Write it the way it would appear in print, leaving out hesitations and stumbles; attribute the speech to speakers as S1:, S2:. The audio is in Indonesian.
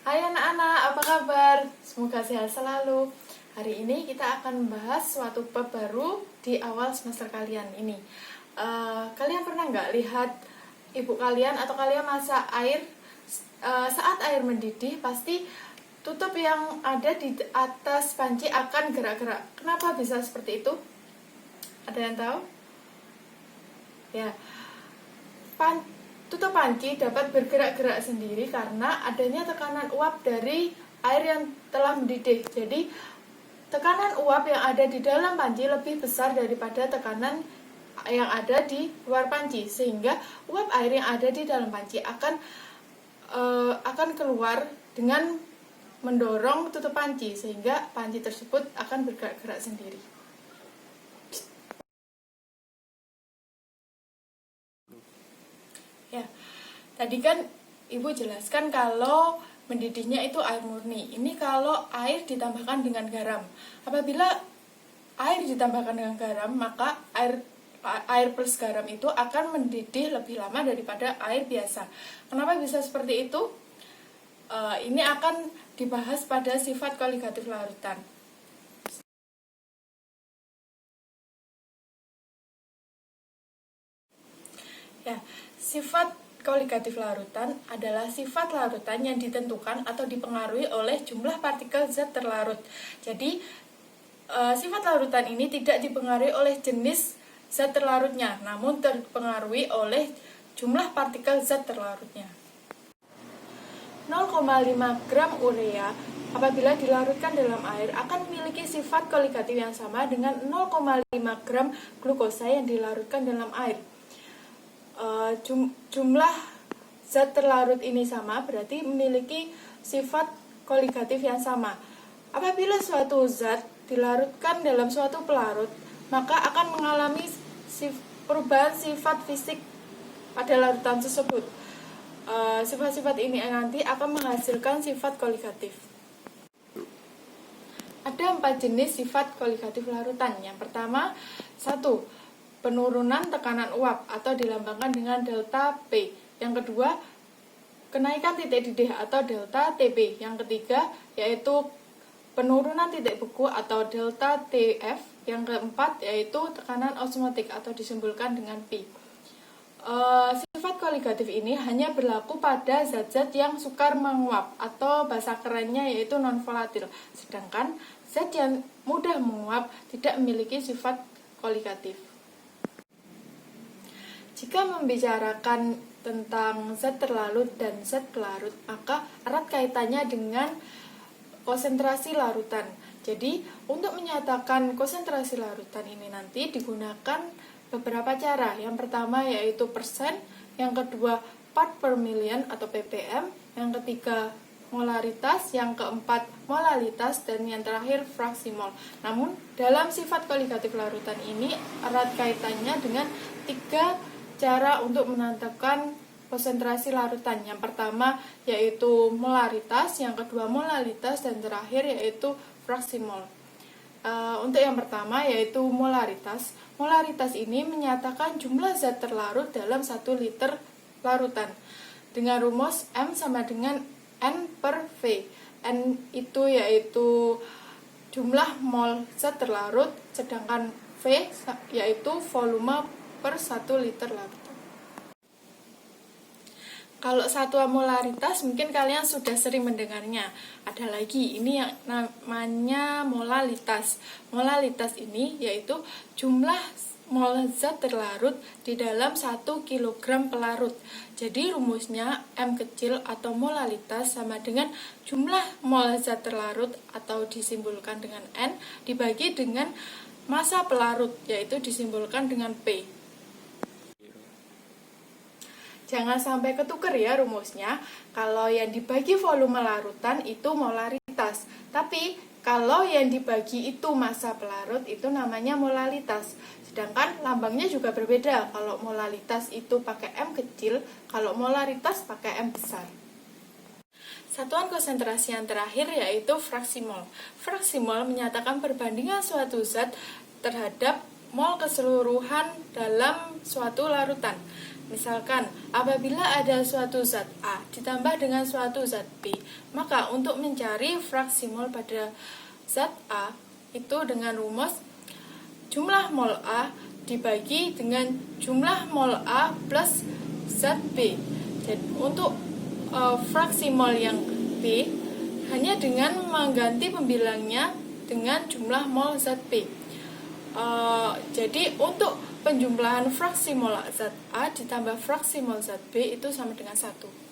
S1: Hai anak-anak, apa kabar? Semoga sehat selalu. Hari ini kita akan membahas suatu bab baru di awal semester kalian ini. Kalian pernah nggak lihat ibu kalian atau kalian masak air? Saat air mendidih, pasti tutup yang ada di atas panci akan gerak-gerak. Kenapa bisa seperti itu? Ada yang tahu? Ya, tutup panci dapat bergerak-gerak sendiri karena adanya tekanan uap dari air yang telah mendidih. Jadi, tekanan uap yang ada di dalam panci lebih besar daripada tekanan yang ada di luar panci, sehingga uap air yang ada di dalam panci akan keluar dengan mendorong tutup panci, sehingga panci tersebut akan bergerak-gerak sendiri. Ya, tadi kan Ibu jelaskan kalau mendidihnya itu air murni. Ini kalau air ditambahkan dengan garam. Apabila air ditambahkan dengan garam, maka air plus garam itu akan mendidih lebih lama daripada air biasa. Kenapa bisa seperti itu? Ini akan dibahas pada sifat koligatif larutan. Ya, sifat koligatif larutan adalah sifat larutan yang ditentukan atau dipengaruhi oleh jumlah partikel zat terlarut. Jadi, sifat larutan ini tidak dipengaruhi oleh jenis zat terlarutnya, namun terpengaruhi oleh jumlah partikel zat terlarutnya. 0,5 gram urea apabila dilarutkan dalam air akan memiliki sifat koligatif yang sama dengan 0,5 gram glukosa yang dilarutkan dalam air. Jumlah zat terlarut ini sama, berarti memiliki sifat koligatif yang sama. Apabila suatu zat dilarutkan dalam suatu pelarut, maka akan mengalami perubahan sifat fisik pada larutan tersebut. Sifat-sifat ini nanti akan menghasilkan sifat koligatif. Ada 4 jenis sifat koligatif larutan. Yang pertama, 1. Penurunan tekanan uap atau dilambangkan dengan delta P. Yang kedua, kenaikan titik didih atau delta TB. Yang ketiga, yaitu penurunan titik beku atau delta TF. Yang keempat, yaitu tekanan osmotik atau disimbolkan dengan P. Sifat koligatif ini hanya berlaku pada zat-zat yang sukar menguap atau bahasa kerennya yaitu non-volatil. Sedangkan zat yang mudah menguap tidak memiliki sifat koligatif. Jika membicarakan tentang zat terlarut dan zat pelarut, maka erat kaitannya dengan konsentrasi larutan. Jadi, untuk menyatakan konsentrasi larutan ini nanti digunakan beberapa cara. Yang pertama yaitu persen, yang kedua part per million atau ppm, yang ketiga molaritas, yang keempat molalitas, dan yang terakhir fraksi mol. Namun, dalam sifat koligatif larutan ini erat kaitannya dengan 3 cara untuk menentukan konsentrasi larutan. Yang pertama yaitu molaritas, yang kedua molalitas, dan terakhir yaitu fraksi mol. Untuk yang pertama yaitu molaritas. Molaritas ini menyatakan jumlah zat terlarut dalam 1 liter larutan dengan rumus M sama dengan N per V. N itu yaitu jumlah mol zat terlarut, sedangkan V yaitu volume per 1 liter larutan. Kalau satuan molaritas mungkin kalian sudah sering mendengarnya. Ada lagi, ini yang namanya molalitas. Molalitas ini yaitu jumlah mol zat terlarut di dalam 1 kg pelarut. Jadi rumusnya M kecil atau molalitas sama dengan jumlah mol zat terlarut atau disimbolkan dengan N dibagi dengan massa pelarut, yaitu disimbolkan dengan P. Jangan sampai ketuker ya rumusnya. Kalau yang dibagi volume larutan itu molaritas. Tapi kalau yang dibagi itu massa pelarut itu namanya molalitas. Sedangkan lambangnya juga berbeda. Kalau molalitas itu pakai M kecil, kalau molaritas pakai M besar. Satuan konsentrasi yang terakhir yaitu fraksi mol. Fraksi mol menyatakan perbandingan suatu zat terhadap mol keseluruhan dalam suatu larutan. Misalkan, apabila ada suatu zat A ditambah dengan suatu zat B, maka untuk mencari fraksi mol pada zat A itu dengan rumus jumlah mol A dibagi dengan jumlah mol A plus zat B. Jadi untuk fraksi mol yang B hanya dengan mengganti pembilangnya dengan jumlah mol zat B. Jadi untuk penjumlahan fraksi mol zat A ditambah fraksi mol zat B itu sama dengan 1.